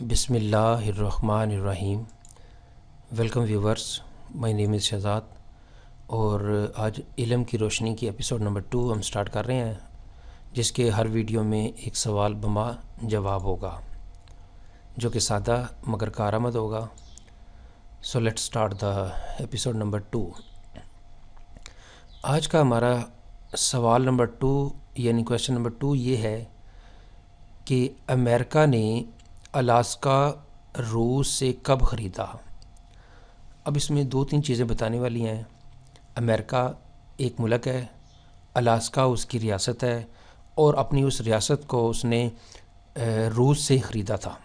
بسم اللہ الرحمن الرحیم. ویلکم ویورز، مائی نیم از شہزاد، اور آج علم کی روشنی کی ایپیسوڈ نمبر 2 ہم سٹارٹ کر رہے ہیں، جس کے ہر ویڈیو میں ایک سوال بما جواب ہوگا جو کہ سادہ مگر کارآمد ہوگا. So let start the episode number 2. آج کا ہمارا سوال نمبر 2 یعنی کویشچن نمبر 2 یہ ہے کہ امریکہ نے الاسکا روس سے کب خریدا؟ اب اس میں 2-3 چیزیں بتانے والی ہیں. امریکہ ایک ملک ہے، الاسکا اس کی ریاست ہے، اور اپنی اس ریاست کو اس نے روس سے خریدا تھا.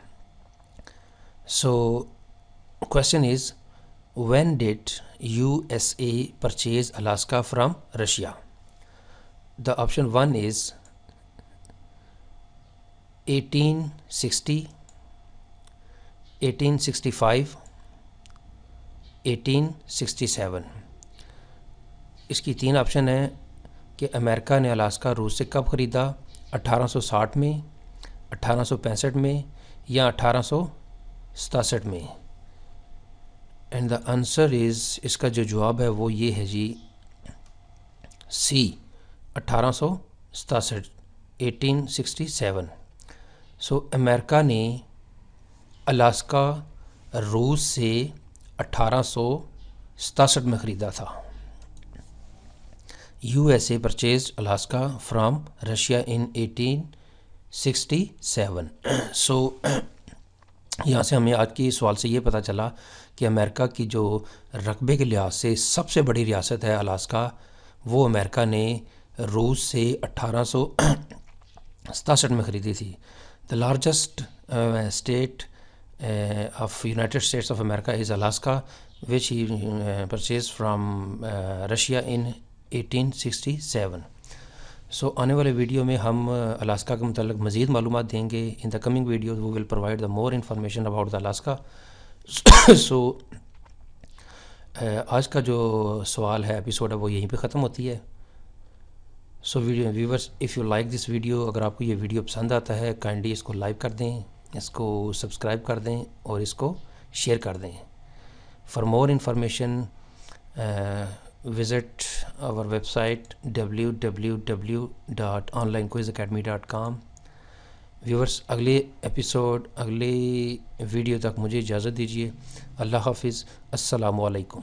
So question is when did USA purchase Alaska from Russia? The option 1 is 1860, 1865, 1867. اس کی 3 آپشن ہیں کہ امریکہ نے الاسکا روس سے کب خریدا: 1860 میں، 1865 میں، یا 1867 میں. اینڈ دا آنسر از، اس کا جو جواب ہے وہ یہ ہے جی سی، 1867، 1867. سو امریکہ نے الاسکا روس سے 1867 میں خریدا تھا. USA purchased Alaska from Russia in 1867. سو یہاں سے ہمیں آج کی سوال سے یہ پتہ چلا کہ امریکہ کی جو رقبے کے لحاظ سے سب سے بڑی ریاست ہے الاسکا، وہ امریکہ نے روس سے 1867 میں خریدی تھی. The largest state of United States of America is Alaska, which he purchased from Russia in 1867. سو آنے والے ویڈیو میں ہم الاسکا کے متعلق مزید معلومات دیں گے. In the coming video we will provide the more information about the Alaska. سو آج کا جو سوال ہے ایپیسوڈ ہے وہ یہیں پہ ختم ہوتی ہے. So viewers, if you like this video, اگر آپ کو یہ ویڈیو پسند آتا ہے کائنڈلی اس کو لائک کر دیں، اس کو سبسکرائب کر دیں اور اس کو شیئر کر دیں. For more information visit our website www.onlinequizacademy.com. Viewers, اگلے ایپیسوڈ، اگلی ویڈیو تک مجھے اجازت دیجیے. اللہ حافظ. السلام علیکم.